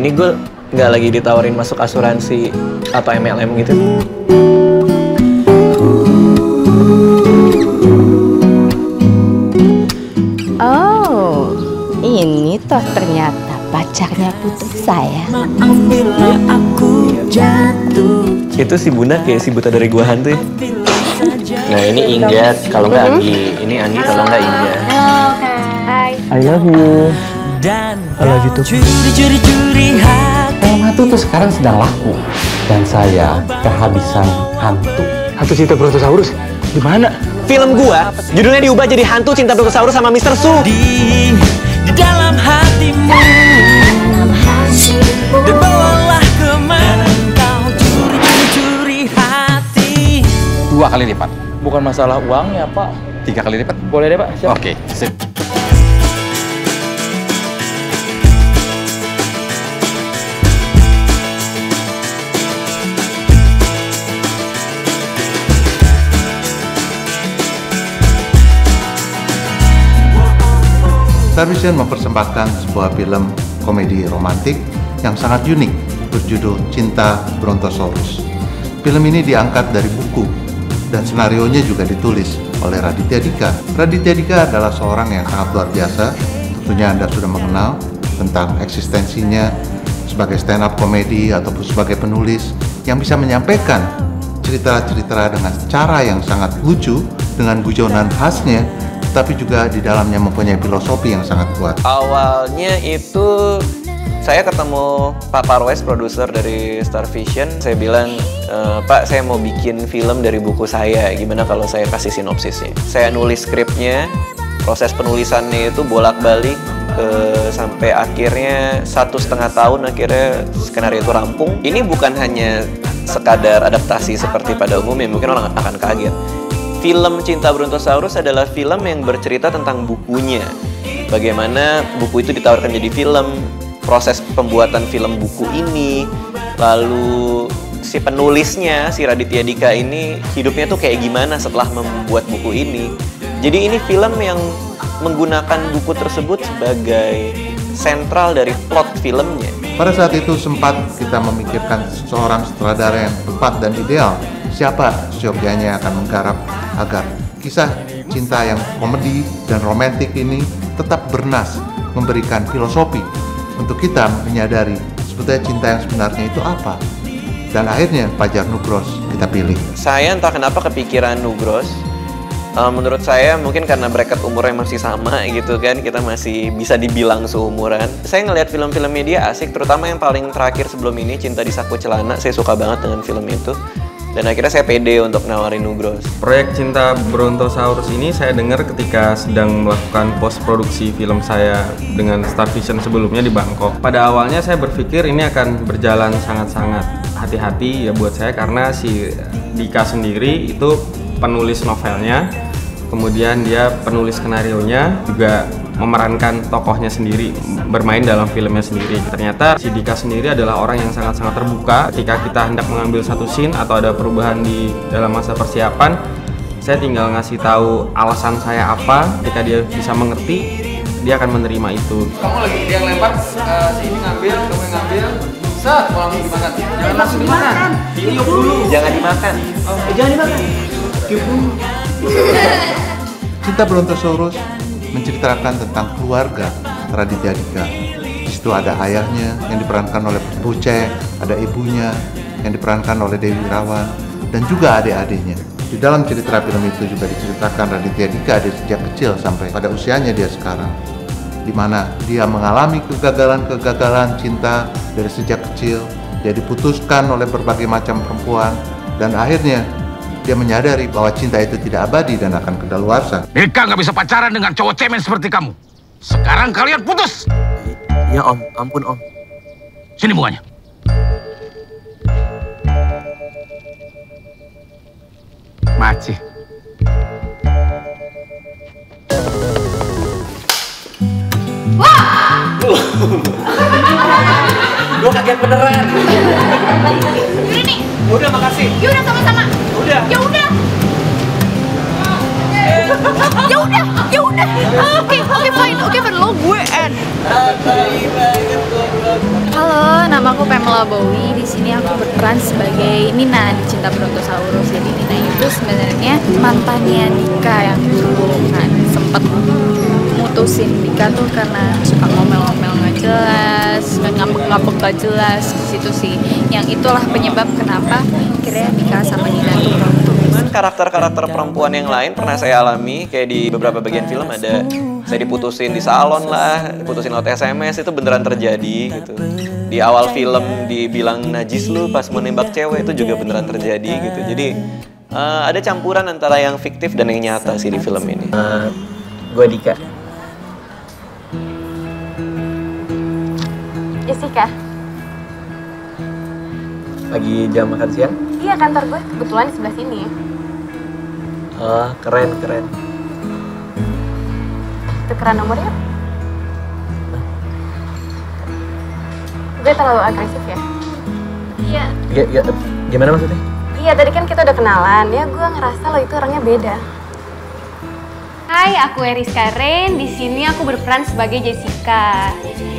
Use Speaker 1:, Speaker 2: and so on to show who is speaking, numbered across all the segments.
Speaker 1: ini gue nggak lagi ditawarin masuk asuransi atau MLM gitu.
Speaker 2: Oh, ini toh ternyata pacarnya putri saya.
Speaker 3: Maaf bila aku jatuh.
Speaker 1: Itu si Bunda kayak si buta dari gua hantu ya. Nah ini Ingat, kalau nggak Anggi. Ini Anggi, kalau nggak Inga.
Speaker 2: Hai.
Speaker 4: I love you.
Speaker 3: I love you too. Curi-curi hati.
Speaker 4: Film hantu tuh sekarang sedang laku. Dan saya kehabisan hantu. Hantu Cinta Brontosaurus? Di mana?
Speaker 1: Film gua, judulnya diubah jadi Hantu Cinta Brontosaurus sama Mr. Su.
Speaker 3: Di dalam hatimu. Dan bawalah kemana kau curi-curi hati.
Speaker 5: 2 kali lipat.
Speaker 4: Bukan masalah uang ya, Pak.
Speaker 5: 3 kali lipat.
Speaker 4: Boleh deh, Pak. Siap.
Speaker 5: Oke, sip.
Speaker 6: Starvision mempersembahkan sebuah film komedi romantik yang sangat unik berjudul Cinta Brontosaurus. Film ini diangkat dari buku dan senarionya juga ditulis oleh Raditya Dika. Raditya Dika adalah seorang yang sangat luar biasa. Tentunya Anda sudah mengenal tentang eksistensinya sebagai stand up komedi ataupun sebagai penulis yang bisa menyampaikan cerita-cerita dengan cara yang sangat lucu dengan guyonan khasnya, tapi juga di dalamnya mempunyai filosofi yang sangat kuat.
Speaker 1: Awalnya itu saya ketemu Pak Parwes, produser dari Starvision. Saya bilang, Pak, saya mau bikin film dari buku saya. Gimana kalau saya kasih sinopsisnya? Saya nulis skripnya, proses penulisannya itu bolak-balik sampai akhirnya 1,5 tahun akhirnya skenario itu rampung. Ini bukan hanya sekadar adaptasi seperti pada umumnya, mungkin orang akan kaget. Film Cinta Brontosaurus adalah film yang bercerita tentang bukunya. Bagaimana buku itu ditawarkan jadi film, proses pembuatan film buku ini, lalu si penulisnya, si Raditya Dika ini, hidupnya tuh kayak gimana setelah membuat buku ini. Jadi ini film yang menggunakan buku tersebut sebagai sentral dari plot filmnya.
Speaker 6: Pada saat itu sempat kita memikirkan seorang sutradara yang tepat dan ideal. Siapa syogianya akan menggarap agar kisah cinta yang komedi dan romantik ini tetap bernas, memberikan filosofi untuk kita menyadari sebetulnya cinta yang sebenarnya itu apa. Dan akhirnya Fajar Nugros kita pilih.
Speaker 1: Saya entah kenapa kepikiran Nugros. Menurut saya mungkin karena bracket umurnya masih sama gitu kan, kita masih bisa dibilang seumuran. Saya ngelihat film-filmnya dia asik, terutama yang paling terakhir sebelum ini, Cinta di Saku Celana. Saya suka banget dengan film itu. Dan akhirnya saya pede untuk nawarin Nugros.
Speaker 7: Proyek Cinta Brontosaurus ini saya dengar ketika sedang melakukan post produksi film saya dengan Starvision sebelumnya di Bangkok. Pada awalnya saya berpikir ini akan berjalan sangat-sangat hati-hati ya buat saya, karena si Dika sendiri itu penulis novelnya, kemudian dia penulis skenarionya, juga memerankan tokohnya sendiri, bermain dalam filmnya sendiri. Ternyata si Dika sendiri adalah orang yang sangat-sangat terbuka. Ketika kita hendak mengambil satu scene atau ada perubahan di dalam masa persiapan, saya tinggal ngasih tahu alasan saya apa. Ketika dia bisa mengerti, dia akan menerima itu.
Speaker 5: Kamu lagi dia yang lempar, si ini ngambil, kamu yang ngambil. Set, mau langsung dimakan. Jangan langsung dimakan. Ditiup dulu.
Speaker 1: Jangan dimakan.
Speaker 5: Jangan dimakan. Tiup dulu.
Speaker 6: Cinta Brontosaurus menceritakan tentang keluarga Raditya Dika. Di situ ada ayahnya yang diperankan oleh Buce, ada ibunya yang diperankan oleh Dewi Irawan, dan juga adik-adiknya. Di dalam cerita film itu juga diceritakan Raditya Dika dari sejak kecil sampai pada usianya dia sekarang, di mana dia mengalami kegagalan-kegagalan cinta dari sejak kecil. Dia diputuskan oleh berbagai macam perempuan, dan akhirnya dia menyadari bahwa cinta itu tidak abadi dan akan kedaluarsa.
Speaker 8: Dika nggak bisa pacaran dengan cowok cemen seperti kamu. Sekarang kalian putus.
Speaker 1: Ya Om, ampun Om.
Speaker 8: Sini bunganya. Maci.
Speaker 1: Wah! Gue kaget beneran.
Speaker 2: Udah nih.
Speaker 1: Udah, makasih.
Speaker 2: Ya udah sama-sama.
Speaker 1: Udah.
Speaker 2: Ya udah. Ya udah, ya udah. Oke, fine. Oke, lo gue end.
Speaker 1: Baik banget, goblok.
Speaker 9: Halo, nama aku Pamela Bowie. Di sini aku berperan sebagai Nina di Cinta Brontosaurus. Jadi Nina itu sebenarnya mantannya Dika yang dulu kan sempet mutusin Dika tuh karena suka ngomel-ngomel nggak jelas, ngambek-ngambek nggak jelas di situ sih. Yang itulah penyebab kenapa akhirnya Dika sama Nina tuh berantem.
Speaker 1: Karakter-karakter perempuan yang lain pernah saya alami, kayak di beberapa bagian film ada saya diputusin di salon lah, diputusin lewat SMS, itu beneran terjadi gitu. Di awal film dibilang najis lu pas mau nembak cewek, itu juga beneran terjadi gitu. Jadi ada campuran antara yang fiktif dan yang nyata sih di film ini.
Speaker 10: Gue Dika.
Speaker 11: Jessica.
Speaker 10: Lagi jam makan siang?
Speaker 11: Iya, kantor gue kebetulan di sebelah sini.
Speaker 10: Oh, keren.
Speaker 11: Tukeran nomornya? Gue terlalu agresif ya? Iya.
Speaker 10: Gimana maksudnya?
Speaker 11: Iya, tadi kan kita udah kenalan. Ya, gue ngerasa lo itu orangnya beda.
Speaker 12: Hai, aku Eriska Rain. Di sini aku berperan sebagai Jessica.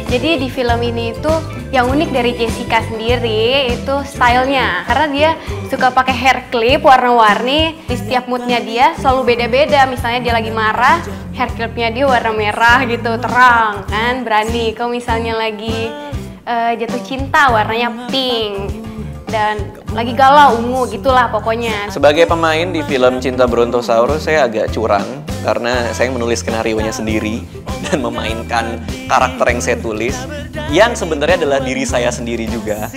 Speaker 12: Jadi di film ini itu yang unik dari Jessica sendiri itu stylenya, karena dia suka pakai hair clip warna-warni. Di setiap moodnya dia selalu beda-beda. Misalnya dia lagi marah, hair clipnya dia warna merah gitu, terang kan, berani. Kalau misalnya lagi jatuh cinta warnanya pink, dan lagi galau ungu gitulah pokoknya.
Speaker 1: Sebagai pemain di film Cinta Brontosaurus, saya agak curang karena saya menulis skenarionya sendiri dan memainkan karakter yang saya tulis, yang sebenarnya adalah diri saya sendiri juga.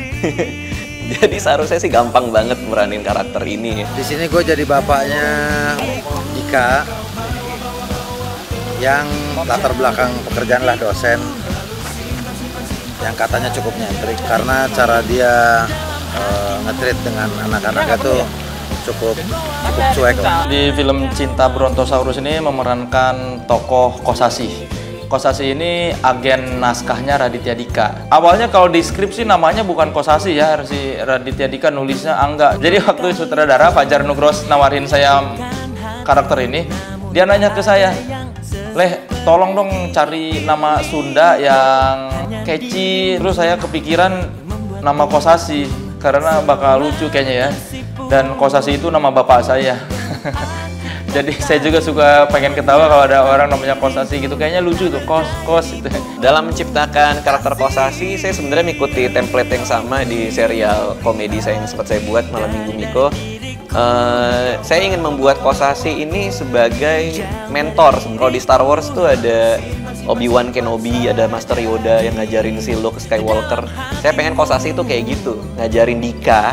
Speaker 1: Jadi seharusnya sih gampang banget meranin karakter ini.
Speaker 13: Di sini gue jadi bapaknya Dika, yang latar belakang pekerjaan lah dosen, yang katanya cukup nyentrik karena cara dia nge-treat dengan anak-anaknya tuh cukup cuek lah.
Speaker 7: Di film Cinta Brontosaurus ini memerankan tokoh Kosasi. Kosasi ini agen naskahnya Raditya Dika. Awalnya kalau di skrip sih namanya bukan Kosasi ya, si Raditya Dika nulisnya Angga. Jadi waktu sutradara Fajar Nugros nawarin saya karakter ini, dia nanya ke saya, "Leh, tolong dong cari nama Sunda yang catchy." Terus saya kepikiran nama Kosasi karena bakal lucu kayaknya ya. Dan Kosasi itu nama bapak saya. Jadi saya juga suka pengen ketawa kalau ada orang namanya Kosasi gitu, kayaknya lucu tuh, kos gitu.
Speaker 1: Dalam menciptakan karakter Kosasi, saya sebenarnya mengikuti template yang sama di serial komedi saya yang sempat saya buat, Malam Minggu Miko. Saya ingin membuat Kosasi ini sebagai mentor. Kalau di Star Wars tuh ada Obi-Wan Kenobi, ada Master Yoda yang ngajarin si Luke Skywalker. Saya pengen Kosasi itu kayak gitu, ngajarin Dika,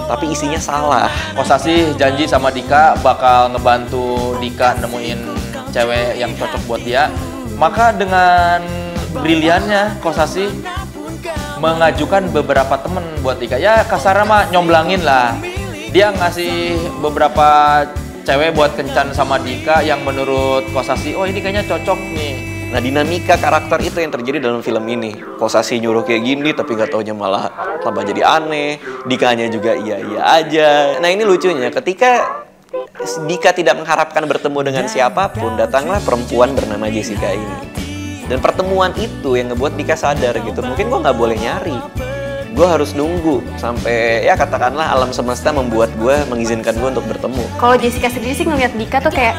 Speaker 1: tapi isinya salah.
Speaker 7: Kosasi janji sama Dika bakal ngebantu Dika nemuin cewek yang cocok buat dia. Maka dengan briliannya Kosasi mengajukan beberapa temen buat Dika. Ya kasarnya mah nyomblangin lah. Dia ngasih beberapa cewek buat kencan sama Dika yang menurut Kosasi, oh ini kayaknya cocok nih.
Speaker 1: Nah, dinamika karakter itu yang terjadi dalam film ini. Kosasi nyuruh kayak gini, tapi gak taunya malah tambah jadi aneh. Dikanya juga iya-iya aja. Nah, ini lucunya, ketika Dika tidak mengharapkan bertemu dengan siapapun, datanglah perempuan bernama Jessica ini. Dan pertemuan itu yang ngebuat Dika sadar gitu, mungkin gue gak boleh nyari. Gue harus nunggu sampai, ya katakanlah alam semesta membuat gue, mengizinkan gue untuk bertemu.
Speaker 12: Kalau Jessica sendiri sih ngeliat Dika tuh kayak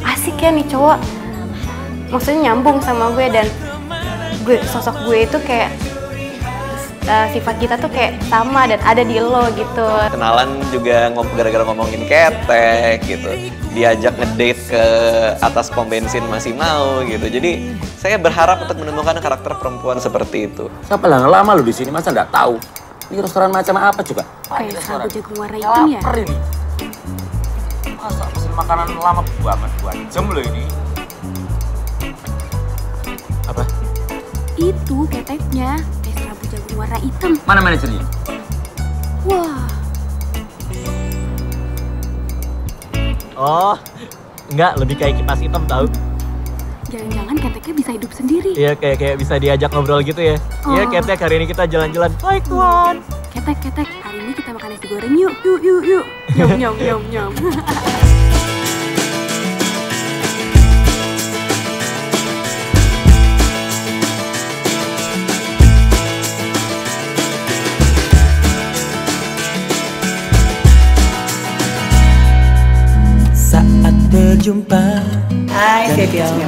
Speaker 12: asik ya nih cowok, maksudnya nyambung sama gue, dan sosok gue itu kayak sifat kita tuh kayak sama dan ada di lo gitu.
Speaker 1: Kenalan juga gara-gara ngomongin ketek gitu, diajak ngedate ke atas pom bensin masih mau gitu. Jadi saya berharap untuk menemukan karakter perempuan seperti itu.
Speaker 4: Siapa lah lama lu di sini, masa nggak tahu? Ini restoran macam apa coba?
Speaker 12: Kayak sabu jagung warna hitam ya?
Speaker 4: Lapar ini. Masa pesen makanan lama banget, 2 jam loh ini. Apa?
Speaker 12: Itu keteknya, sabu jagung warna hitam.
Speaker 4: Mana manajernya?
Speaker 12: Wah.
Speaker 10: Oh, enggak, lebih kayak kipas hitam tahu.
Speaker 12: Jangan-jangan keteknya bisa hidup sendiri.
Speaker 10: Iya, kayak bisa diajak ngobrol gitu ya. Iya, ketek, hari ini kita jalan-jalan. Baik, Tuhan.
Speaker 12: Ketek, hari ini kita makan nasi goreng yuk. Yuk. Nyom.
Speaker 3: berjumpa.
Speaker 14: Hai, saya Tiasmi.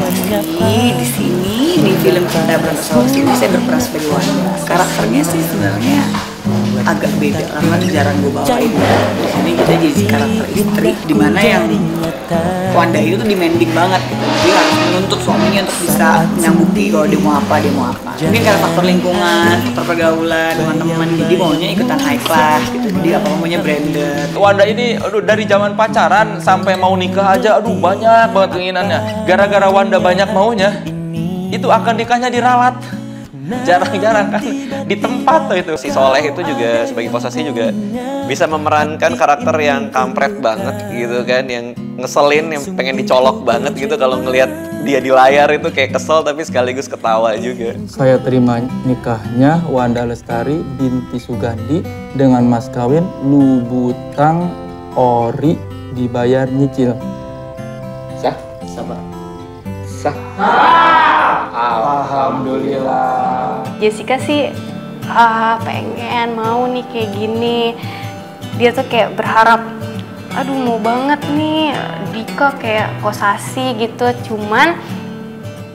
Speaker 14: Di sini di film Cinta Brontosaurus ini saya berperan sebagai Wanda. Karakternya sih sebenarnya agak beda karena jarang gue bawain. Di sini kita jadi karakter istri, di mana yang Wanda itu tuh demanding banget gitu. Dia harus menuntut suaminya untuk bisa nyambuti kalau dia mau apa, dia mau apa. Mungkin karena faktor lingkungan, faktor pergaulan, teman-teman, jadi maunya ikutan high class gitu. Jadi apa maunya branded.
Speaker 5: Wanda ini, aduh, dari zaman pacaran sampai mau nikah aja, aduh banyak banget keinginannya. Gara-gara Wanda banyak maunya, itu akan nikahnya diralat. Jarang-jarang kan di tempat tuh itu. Si Soleh itu juga sebagai posasi juga bisa memerankan karakter yang kampret banget gitu kan, yang ngeselin, yang pengen dicolok banget gitu. Kalau ngelihat dia di layar itu kayak kesel tapi sekaligus ketawa juga.
Speaker 15: Saya terima nikahnya Wanda Lestari binti Sugandi dengan mas kawin Lubutang Ori dibayar nyicil.
Speaker 1: Sah? Sabar. Sah.
Speaker 15: Alhamdulillah.
Speaker 12: Jessica sih pengen mau nih kayak gini. Dia tuh kayak berharap, aduh mau banget nih Dika kayak Kosasi gitu. Cuman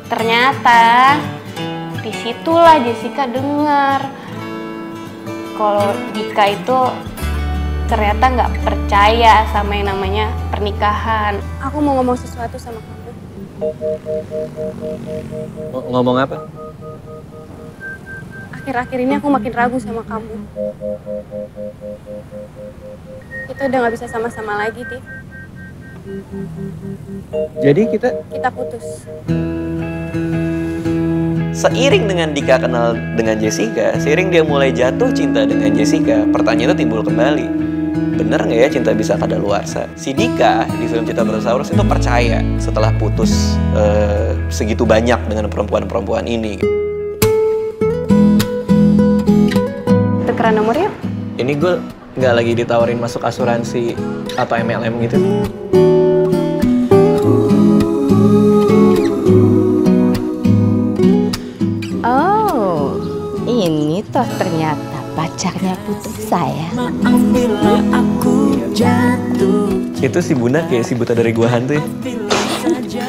Speaker 12: ternyata disitulah Jessica dengar kalau Dika itu ternyata nggak percaya sama yang namanya pernikahan.
Speaker 2: Aku mau ngomong sesuatu sama kamu.
Speaker 1: Ngomong apa?
Speaker 2: Akhir-akhir ini aku makin ragu sama kamu. Kita udah gak bisa sama-sama lagi, Div.
Speaker 1: Jadi kita
Speaker 2: putus.
Speaker 1: Seiring dengan Dika kenal dengan Jessica, seiring dia mulai jatuh cinta dengan Jessica, pertanyaan itu timbul kembali. Bener nggak ya cinta bisa kadaluarsa? Si Dika di film Cinta Brontosaurus itu percaya setelah putus segitu banyak dengan perempuan-perempuan ini.
Speaker 12: Tukeran nomor yuk.
Speaker 1: Ini gue nggak lagi ditawarin masuk asuransi atau MLM gitu.
Speaker 2: Oh, ini toh ternyata pacarnya putri saya.
Speaker 3: Maaf bila aku jatuh.
Speaker 1: Itu si Bunda kayak si buta dari gua hantu ya.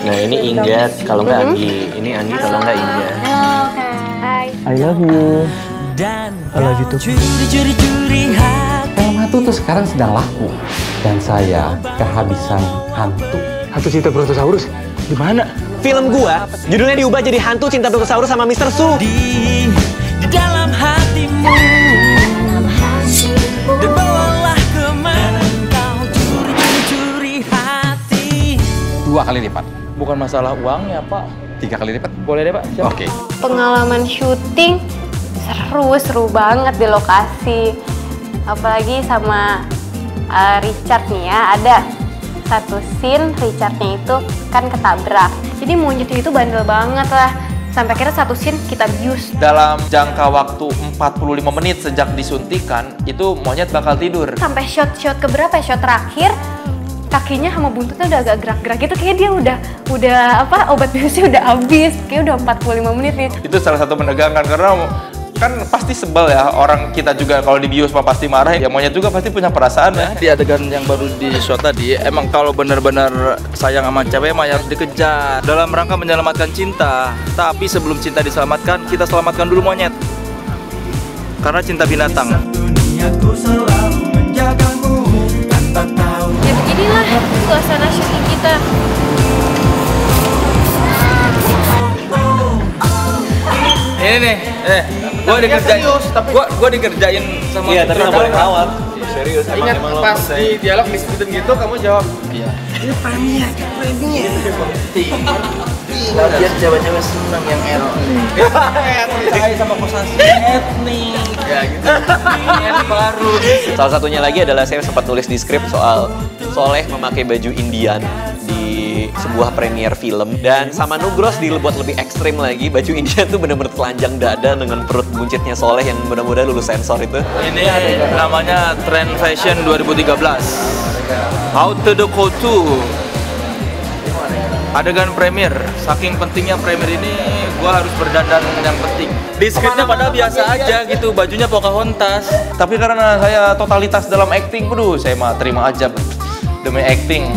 Speaker 1: Nah ini Ingat, kalau nggak Anggi. Ini Anggi, kalau nggak Ingat.
Speaker 12: Halo, hai.
Speaker 15: I love you.
Speaker 3: I love you too. Curi-curi hati.
Speaker 4: Film hantu tuh sekarang sedang laku. Dan saya kehabisan hantu.
Speaker 15: Hantu Cinta Brontosaurus? Di mana?
Speaker 1: Film gua judulnya diubah jadi Hantu Cinta Brontosaurus sama Mr. Su.
Speaker 3: Di dalam hatimu. Dan bawalah kemana kau curi-curi hati.
Speaker 13: 2 kali lipat.
Speaker 15: Bukan masalah uangnya, Pak.
Speaker 13: 3 kali lipat.
Speaker 15: Boleh deh, Pak. Siap.
Speaker 13: Oke.
Speaker 12: Pengalaman syuting seru banget di lokasi. Apalagi sama Richard nih ya, ada satu scene Richardnya itu kan ketabrak. Jadi monyetnya itu bandel banget lah. Sampai akhirnya satu scene kita bius.
Speaker 5: Dalam jangka waktu 45 menit sejak disuntikan, itu monyet bakal tidur.
Speaker 12: Sampai shot keberapa ya? Shot terakhir, kakinya sama buntutnya udah agak gerak-gerak gitu. Kayak dia udah apa, obat biusnya udah habis. Kayak udah 45 menit nih.
Speaker 5: Itu salah satu menegangkan karena kan pasti sebel ya, orang kita juga kalau dibius mah pasti marah ya, monyet juga pasti punya perasaan ya.
Speaker 16: Di adegan yang baru di shot tadi, emang kalau benar-benar sayang sama cewek mah harus dikejar dalam rangka menyelamatkan cinta. Tapi sebelum cinta diselamatkan, kita selamatkan dulu monyet, karena cinta binatang.
Speaker 9: Ya beginilah suasana syuting kita.
Speaker 16: Ini nih, gue dikerjain, gue dikerjain sama.
Speaker 1: Iya, tapi nggak boleh ngawat. Serius.
Speaker 5: Ingat pas di dialog disebutin gitu, kamu jawab. Iya.
Speaker 16: Ini preminya. Biar cewek-cewek senang yang etnik. Saya sama Kosasi etnik. Ya gitu. Ini baru.
Speaker 1: Salah satunya lagi adalah saya sempat nulis di skrip soal Soleh memakai baju Indian di sebuah premier film, dan sama Nugros dibuat lebih ekstrim lagi. Baju Indian tuh bener-bener telanjang dada dengan perut buncitnya Soleh yang mudah-mudahan lulus sensor itu.
Speaker 16: Ini namanya Trend Fashion 2013. How to the couture. Adegan premier, saking pentingnya premier ini, gua harus berdandan yang penting. Di skripnya padahal biasa aja gitu, bajunya Pocahontas.
Speaker 5: Tapi karena saya totalitas dalam acting, saya mah terima aja demi acting.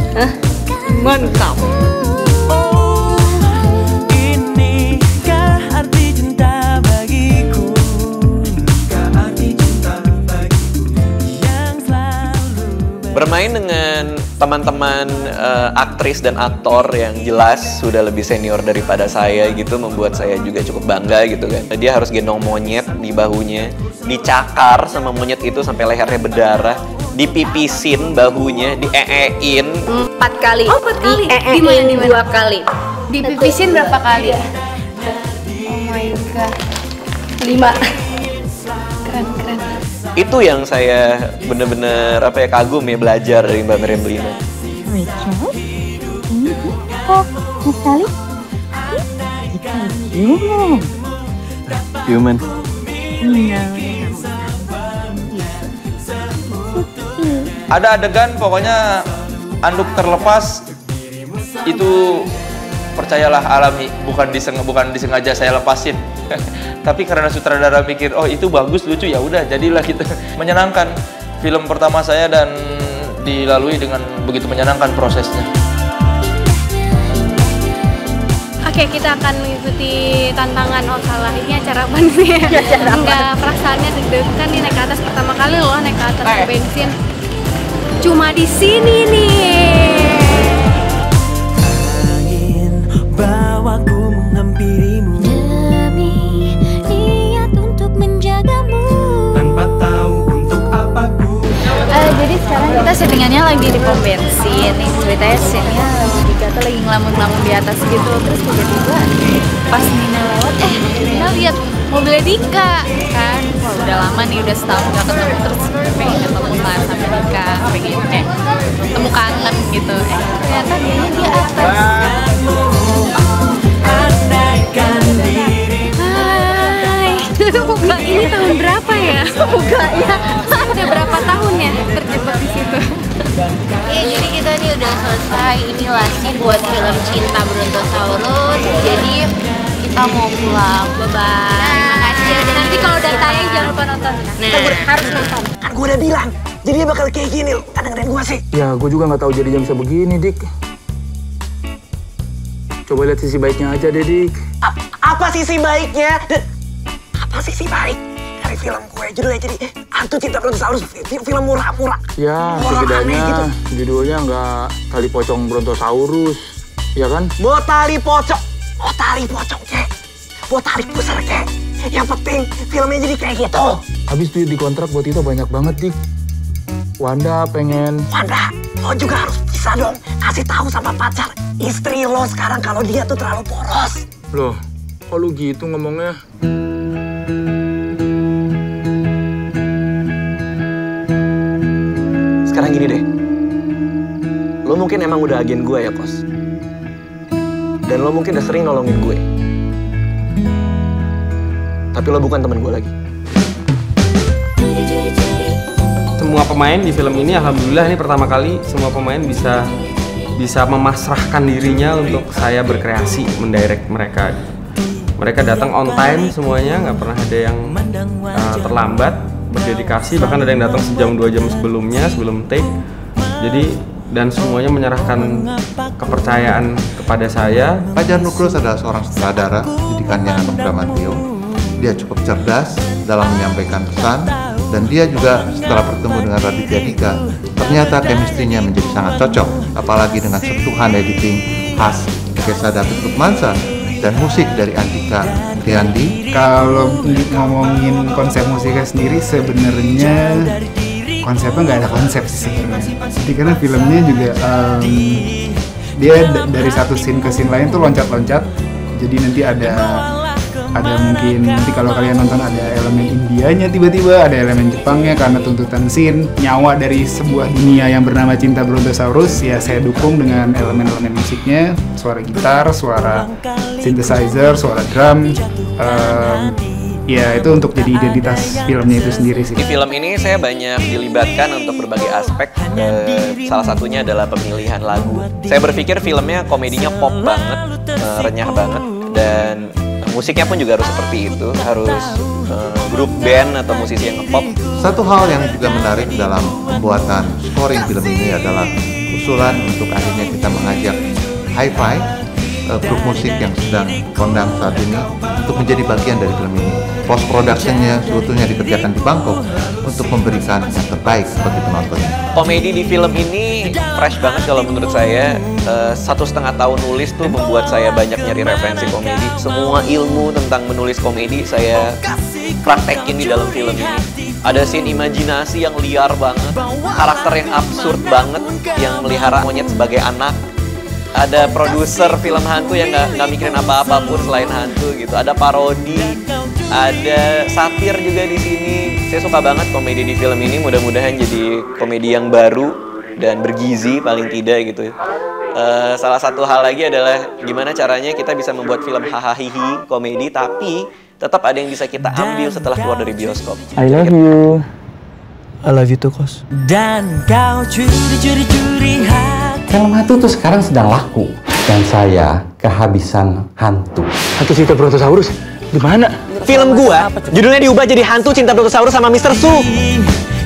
Speaker 9: Mantap.
Speaker 1: Bermain dengan teman-teman aktris dan aktor yang jelas sudah lebih senior daripada saya gitu membuat saya juga cukup bangga gitu kan. Dia harus gendong monyet di bahunya, dicakar sama monyet itu sampai lehernya berdarah, dipipisin bahunya, dieein
Speaker 9: 4 kali.
Speaker 12: Oh, 4 kali?
Speaker 9: Dieein 2 kali.
Speaker 12: Dipipisin berapa kali? Oh my god. 5. Keren.
Speaker 1: Itu yang saya bener-bener kagum ya, belajar dari Mbak Meriam Belina.
Speaker 2: Rachel, ini kok sekali?
Speaker 1: Human.
Speaker 5: Ada adegan pokoknya anduk terlepas itu percayalah alami, bukan disengaja saya lepasin. Tapi karena sutradara mikir, oh itu bagus, lucu, ya udah jadilah gitu. Menyenangkan. Film pertama saya dan dilalui dengan begitu menyenangkan prosesnya.
Speaker 12: Oke, kita akan mengikuti tantangan. Oh salah, ini acara apa nih? Enggak, perasaannya deg-degan nih naik ke atas pertama kali loh, naik ke atas ke bensin. Cuma di sini nih.
Speaker 3: Angin bawaku menghampirimu demi niat untuk menjagamu tanpa tahu untuk apa ku.
Speaker 9: Jadi sekarang kita syutingannya lagi di pom bensin nih. Ceritanya scene-nya Dika tuh lagi ngelamun-ngelamun di atas gitu. Terus tiba-tiba pas Nina lewat, Nina lihat mobilnya Dika kan. Wah udah lama nih, udah setahun gak ketemu. Terus pengen ketemu lah sama Dika, pengen kayak ketemu kangen gitu. Ternyata dia atas. Hai, buka ini tahun berapa ya? Bukanya udah berapa tahun ya terjebak di situ?
Speaker 11: Iya, jadi kita nih udah selesai. Inilah sih buat film Cinta Brontosaurus. Jadi kita mau pulang. Bye-bye. Makasih ya. Nanti kalau udah tayang jangan lupa nonton. Harus nonton.
Speaker 17: Kan gue udah bilang, jadi dia bakal kayak gini. Lu kan dengerin gue sih.
Speaker 15: Ya, gue juga nggak tahu jadinya bisa begini, Dik. Coba lihat sisi baiknya aja deh, Dik.
Speaker 17: Apa sisi baiknya? Apa sisi baik dari film gue? Judulnya jadi Hantu Cinta Brontosaurus, film murah-murah.
Speaker 15: Ya,
Speaker 17: Horor aneh
Speaker 15: setidaknya
Speaker 17: gitu.
Speaker 15: judulnya nggak Tali Pocong Brontosaurus, ya kan?
Speaker 17: Mau tali pocong, kek. Mau tarik besar, kek. Yang penting filmnya jadi kayak gitu.
Speaker 15: Habis duit di kontrak buat itu banyak banget, Dik. Wanda pengen...
Speaker 17: Wanda, lo juga harus bisa dong kasih tahu sama pacar istri lo sekarang kalau dia tuh terlalu poros.
Speaker 15: Loh, kok lu gitu ngomongnya?
Speaker 1: Sekarang gini deh, lo mungkin emang udah agen gue ya, Kos. Dan lo mungkin udah sering nolongin gue. Tapi lo bukan teman gue lagi.
Speaker 7: Semua pemain di film ini, alhamdulillah ini pertama kali semua pemain bisa memasrahkan dirinya untuk saya berkreasi, mendirect mereka. Mereka datang on time semuanya, nggak pernah ada yang terlambat, berdedikasi, bahkan ada yang datang sejam 2 jam sebelumnya, sebelum take. Jadi, dan semuanya menyerahkan kepercayaan kepada saya.
Speaker 6: Fajar Nugros adalah seorang sutradara, didikannya Hanung Bramantyo. Dia cukup cerdas dalam menyampaikan pesan, dan dia juga setelah bertemu dengan Raditya Dika, ternyata chemistry-nya menjadi sangat cocok, apalagi dengan sentuhan editing khas Kesa David Lukmansa dan musik dari Andika Triandi.
Speaker 18: Kalau ngomongin konsep musiknya sendiri, sebenarnya konsepnya nggak ada konsep sih sebenarnya. Jadi karena filmnya juga dia dari satu scene ke scene lain tuh loncat-loncat. Jadi nanti ada mungkin nanti kalau kalian nonton ada elemen Indianya, tiba-tiba ada elemen Jepangnya karena tuntutan scene, nyawa dari sebuah dunia yang bernama Cinta Brontosaurus. Ya saya dukung dengan elemen-elemen musiknya, suara gitar, suara synthesizer, suara drum. Ya itu untuk jadi identitas filmnya itu sendiri sih.
Speaker 1: Di film ini saya banyak dilibatkan untuk berbagai aspek. Salah satunya adalah pemilihan lagu. Saya berpikir filmnya komedinya pop banget, renyah banget, dan musiknya pun juga harus seperti itu, harus grup band atau musisi yang nge-pop.
Speaker 6: Satu hal yang juga menarik dalam pembuatan scoring film ini adalah usulan untuk akhirnya kita mengajak Hi-Fi, grup musik yang sedang kondang saat ini, untuk menjadi bagian dari film ini. Post productionnya sebetulnya dikerjakan di Bangkok untuk memberikan yang terbaik bagi penontonnya.
Speaker 1: Komedi di film ini fresh banget kalau menurut saya. 1,5 tahun nulis tuh membuat saya banyak nyari referensi komedi. Semua ilmu tentang menulis komedi saya praktekin di dalam film ini. Ada scene imajinasi yang liar banget, karakter yang absurd banget, yang melihara monyet sebagai anak. Ada produser film hantu yang nggak mikirin apa-apa pun selain hantu gitu. Ada parodi, ada satir juga di sini. Saya suka banget komedi di film ini. Mudah-mudahan jadi komedi yang baru dan bergizi paling tidak gitu. Salah satu hal lagi adalah gimana caranya kita bisa membuat film hahaha komedi tapi tetap ada yang bisa kita ambil setelah keluar dari bioskop.
Speaker 15: I love you.
Speaker 10: I love you too, Kos.
Speaker 3: Dan kau curi-curi hati.
Speaker 4: Film hantu tuh sekarang sedang laku. Dan saya kehabisan hantu. Hantu Cinta Brontosaurus? Di mana?
Speaker 17: Film gua, judulnya diubah jadi Hantu Cinta Brontosaurus sama Mr. Su.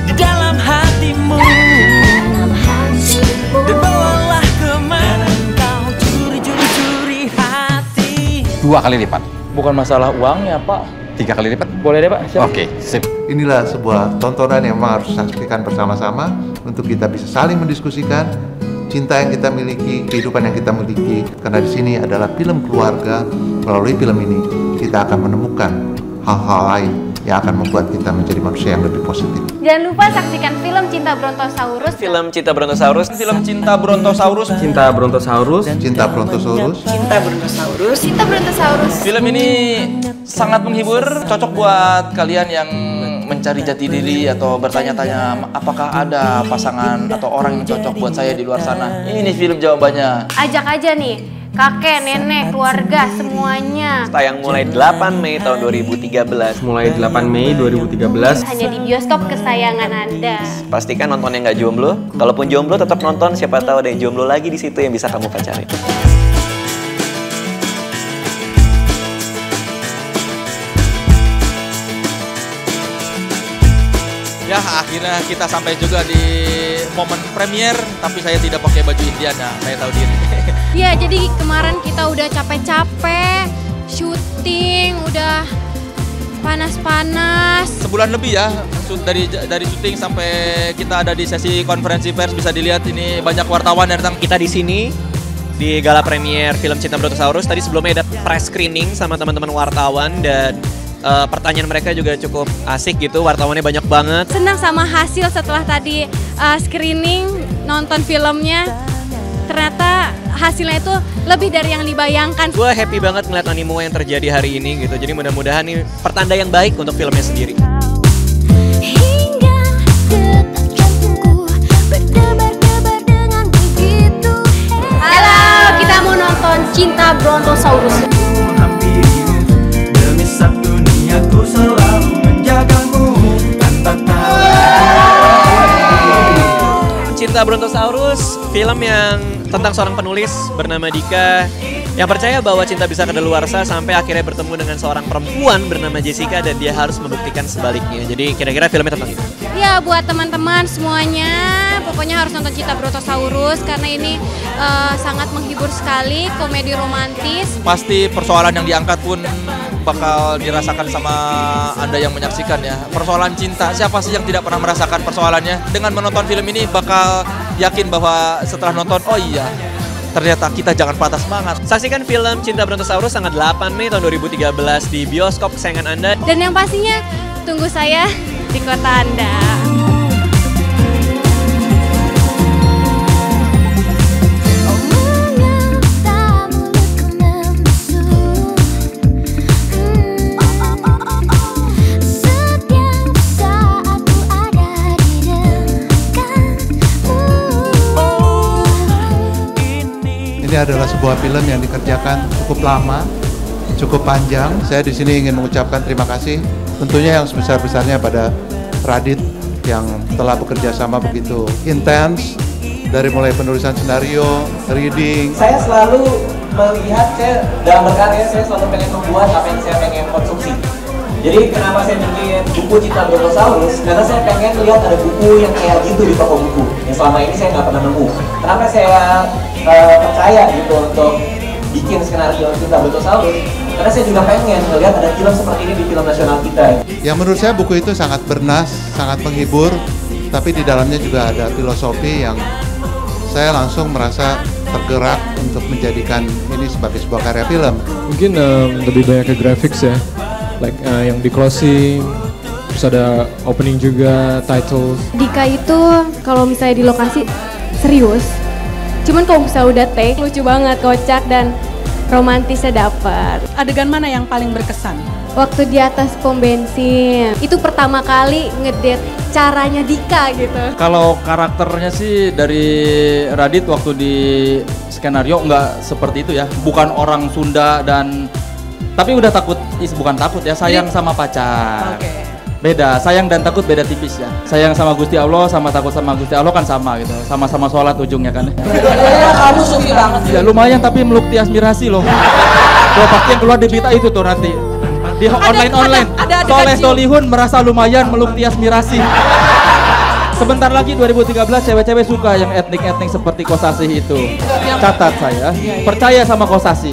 Speaker 3: Di dalam hatimu. Dan bawalah kemana kau curi-curi hati.
Speaker 4: 2 kali lipat.
Speaker 5: Bukan masalah uangnya, Pak.
Speaker 4: 3 kali lipat?
Speaker 5: Boleh deh, Pak. Siap.
Speaker 4: Oke, sip.
Speaker 6: Inilah sebuah tontonan yang memang harus saksikan bersama-sama untuk kita bisa saling mendiskusikan cinta yang kita miliki, kehidupan yang kita miliki. Karena di sini adalah film keluarga. Melalui film ini kita akan menemukan hal-hal lain yang akan membuat kita menjadi manusia yang lebih positif.
Speaker 12: Jangan lupa saksikan film Cinta Brontosaurus.
Speaker 1: Film Cinta Brontosaurus.
Speaker 5: Film Cinta Brontosaurus.
Speaker 7: Cinta Brontosaurus.
Speaker 6: Cinta Brontosaurus.
Speaker 14: Cinta Brontosaurus.
Speaker 9: Cinta Brontosaurus.
Speaker 5: Film ini sangat menghibur, cocok buat kalian yang mencari jati diri atau bertanya-tanya apakah ada pasangan atau orang yang cocok buat saya di luar sana. Ini film jawabannya.
Speaker 12: Ajak aja nih kakek, nenek, keluarga, semuanya.
Speaker 1: Tayang mulai 8 Mei tahun 2013.
Speaker 7: Mulai 8 Mei 2013.
Speaker 12: Hanya di bioskop kesayangan Anda.
Speaker 1: Pastikan nontonnya nggak jomblo. Kalaupun jomblo tetap nonton, siapa tahu ada yang jomblo lagi di situ yang bisa kamu pacarin.
Speaker 5: Ya, akhirnya kita sampai juga di momen premier, tapi saya tidak pakai baju Indiana, saya tahu diri.
Speaker 12: Ya, jadi kemarin kita udah capek-capek, syuting, udah panas-panas.
Speaker 5: Sebulan lebih ya, dari syuting sampai kita ada di sesi konferensi pers, bisa dilihat ini banyak wartawan yang datang.
Speaker 17: Kita di sini di gala premier film Cinta Brontosaurus. Tadi sebelumnya ada press screening sama teman-teman wartawan dan pertanyaan mereka juga cukup asik gitu, wartawannya banyak banget.
Speaker 12: Senang sama hasil setelah tadi screening, nonton filmnya. Ternyata hasilnya itu lebih dari yang dibayangkan.
Speaker 17: Gue happy banget ngeliat animo yang terjadi hari ini gitu. Jadi mudah-mudahan ini pertanda yang baik untuk filmnya sendiri.
Speaker 12: Halo, kita mau nonton Cinta Brontosaurus.
Speaker 3: Aku selalu menjagamu tanpa tahu.
Speaker 17: Cinta Brontosaurus, film yang tentang seorang penulis bernama Dika yang percaya bahwa cinta bisa kadaluarsa sampai akhirnya bertemu dengan seorang perempuan bernama Jessica dan dia harus membuktikan sebaliknya. Jadi kira-kira filmnya tentang itu.
Speaker 12: Ya, buat teman-teman semuanya, pokoknya harus nonton Cinta Brontosaurus karena ini sangat menghibur sekali, komedi romantis.
Speaker 5: Pasti persoalan yang diangkat pun bakal dirasakan sama Anda yang menyaksikan ya. Persoalan cinta, siapa sih yang tidak pernah merasakan persoalannya? Dengan menonton film ini bakal yakin bahwa setelah nonton, oh iya, ternyata kita jangan patah semangat.
Speaker 17: Saksikan film Cinta Brontosaurus tanggal 8 Mei tahun 2013 di bioskop kesayangan Anda.
Speaker 12: Dan yang pastinya tunggu saya di kota Anda.
Speaker 6: Ini adalah sebuah film yang dikerjakan cukup lama, cukup panjang. Saya di sini ingin mengucapkan terima kasih tentunya yang sebesar-besarnya pada Radit yang telah bekerja sama begitu intens dari mulai penulisan skenario, reading.
Speaker 17: Saya selalu melihat, dalam berkarya saya selalu pengen membuat apa yang saya pengen konsumsi.
Speaker 10: Jadi kenapa saya bikin buku Cinta Brontosaurus? Karena saya pengen lihat ada buku yang kayak gitu di toko buku yang selama ini saya nggak pernah nemu. Kenapa saya percaya gitu untuk bikin skenario Cinta Brontosaurus? Karena saya juga pengen ngelihat ada film seperti ini di film nasional kita.
Speaker 6: Ya menurut saya buku itu sangat bernas, sangat menghibur, tapi di dalamnya juga ada filosofi yang saya langsung merasa tergerak untuk menjadikan ini sebagai sebuah karya film.
Speaker 19: Mungkin lebih banyak ke graphics ya, like yang di closing, terus ada opening juga, titles.
Speaker 12: Dika itu kalau misalnya di lokasi serius, cuman kalau misalnya udah take lucu banget, kocak dan romantisnya dapat.
Speaker 20: Adegan mana yang paling berkesan?
Speaker 12: Waktu di atas pom bensin, itu pertama kali ngedate caranya Dika gitu.
Speaker 16: Kalau karakternya sih dari Radit waktu di skenario nggak seperti itu ya. Bukan orang Sunda dan tapi udah takut, bukan takut ya, sayang sama pacar.
Speaker 20: Oke.
Speaker 16: Beda, sayang dan takut beda tipis ya. Sayang sama Gusti Allah sama takut sama Gusti Allah kan sama gitu. Sama-sama sholat ujungnya kan.
Speaker 14: Kamu sufi banget.
Speaker 16: Ya lumayan tapi meluk Tias Mirasi loh. Tuh pasti yang keluar di berita itu tuh nanti. Di online. Soleh Solihun merasa lumayan meluk Tias Mirasi. Sebentar lagi 2013 cewek-cewek suka yang etnik-etnik seperti Kosasih itu. Catat saya, percaya sama Kosasih.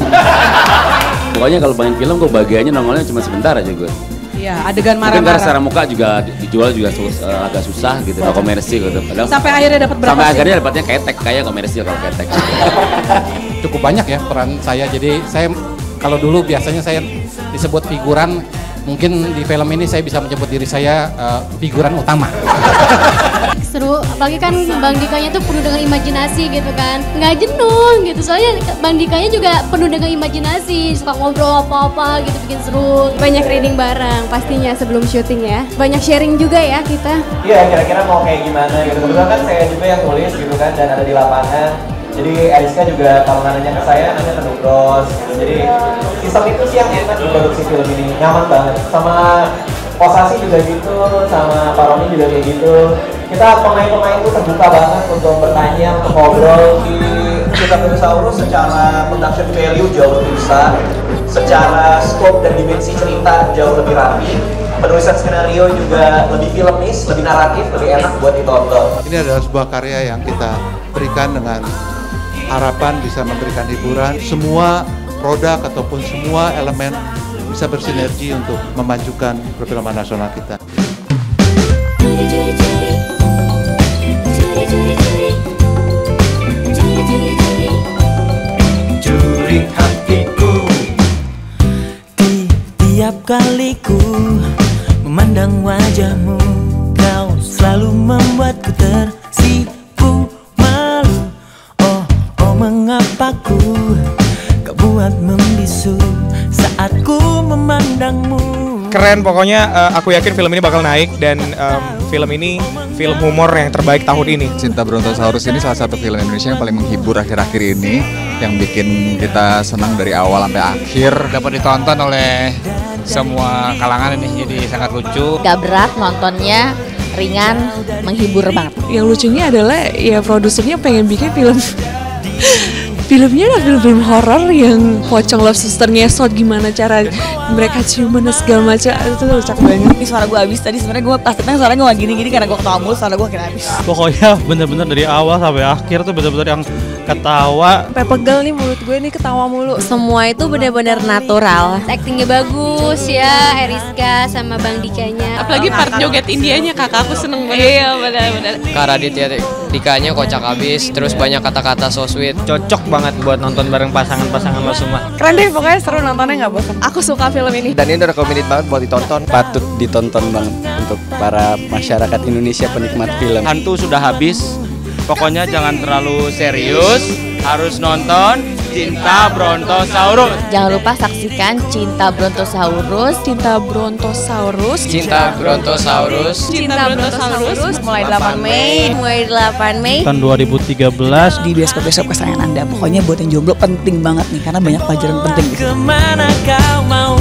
Speaker 4: Pokoknya kalau main film gue bagiannya nongolnya cuma sebentar aja gue.
Speaker 20: Iya, adegan
Speaker 4: Mungkin karena
Speaker 20: marah-marah.
Speaker 4: secara muka juga dijual juga agak susah gitu, no komersil gitu. Padahal
Speaker 20: Sampai akhirnya dapat berapa
Speaker 4: sampai
Speaker 20: sih?
Speaker 4: akhirnya dapatnya ketek, kayak komersil kalau ketek.
Speaker 21: Cukup banyak ya peran saya, jadi saya kalau dulu biasanya saya disebut figuran, mungkin di film ini saya bisa menyebut diri saya figuran utama.
Speaker 12: Seru, apalagi kan Bang Dikanya tuh penuh dengan imajinasi gitu kan. Nggak jenuh gitu, soalnya Bang Dikanya juga penuh dengan imajinasi. Suka ngobrol apa-apa gitu, bikin seru. Banyak reading bareng pastinya sebelum syuting ya. Banyak sharing juga ya kita.
Speaker 10: Iya, kira-kira mau kayak gimana gitu. Kebetulan kan saya juga yang tulis gitu kan, dan ada di lapangan. Jadi Eriska juga kalau nanya ke saya, nanya ke Nugros gitu. Jadi sistem itu sih yang enak di produksi film ini, nyaman banget. Sama Kosasi juga gitu, sama Pak Roni juga kayak gitu. Kita pemain-pemain itu terbuka banget untuk bertanya, untuk ngobrol. Di Cinta Brontosaurus secara production value jauh lebih besar, secara scope dan dimensi cerita jauh lebih rapi. Penulisan skenario juga lebih filmis, lebih naratif, lebih enak buat ditonton.
Speaker 6: Ini adalah sebuah karya yang kita berikan dengan harapan bisa memberikan hiburan. Semua produk ataupun semua elemen bisa bersinergi untuk memajukan perfilman nasional kita.
Speaker 3: Curi hatiku. Tiap kali ku memandang wajahmu, kau selalu membuatku tersipu malu. Oh mengapa ku kau buat membisu saat ku memandangmu.
Speaker 22: Keren pokoknya, aku yakin film ini bakal naik dan film ini film humor yang terbaik tahun ini.
Speaker 23: Cinta Brontosaurus ini salah satu film Indonesia yang paling menghibur akhir-akhir ini, yang bikin kita senang dari awal sampai akhir.
Speaker 24: Dapat ditonton oleh semua kalangan ini, jadi sangat lucu.
Speaker 11: Gak berat nontonnya, ringan, menghibur banget.
Speaker 25: Yang lucunya adalah ya produsernya pengen bikin film filmnya adalah film horor yang pocong love sister ngesot, gimana cara mereka ciuman segala macam, itu kocak banget.
Speaker 14: Ini suara gue habis tadi, sebenarnya gue pas tenang suara gue gini-gini karena gue ketawa mulu, suara gue kira habis.
Speaker 26: Pokoknya bener-bener dari awal sampai akhir tuh bener-bener yang ketawa.
Speaker 25: Sampai pegel nih mulut gue nih, ketawa mulu.
Speaker 11: Semua itu benar-benar natural.
Speaker 12: Actingnya bagus ya, Eriska sama Bang Dikanya.
Speaker 25: Apalagi part joget Indianya, kakak aku seneng banget. Iya benar-benar.
Speaker 27: Kak Raditya Dikanya kocak abis, terus banyak kata-kata so sweet.
Speaker 10: Cocok banget buat nonton bareng pasangan-pasangan lo semua.
Speaker 25: Keren deh, pokoknya seru nontonnya, nggak bosan. Aku suka film ini.
Speaker 23: Dan ini recommended banget buat ditonton. Patut ditonton banget untuk para masyarakat Indonesia penikmat film.
Speaker 5: Hantu sudah habis, pokoknya jangan terlalu serius, harus nonton Cinta Brontosaurus.
Speaker 11: Jangan lupa saksikan Cinta Brontosaurus.
Speaker 25: Cinta Brontosaurus.
Speaker 27: Cinta Brontosaurus.
Speaker 25: Cinta Brontosaurus.
Speaker 11: Mulai 8 Mei. Mulai 8 Mei.
Speaker 22: Tahun 2013
Speaker 14: di bioskop-bioskop kesayangan Anda. Pokoknya buat yang jomblo penting banget nih, karena banyak pelajaran penting di situ.
Speaker 3: Kemana kau mau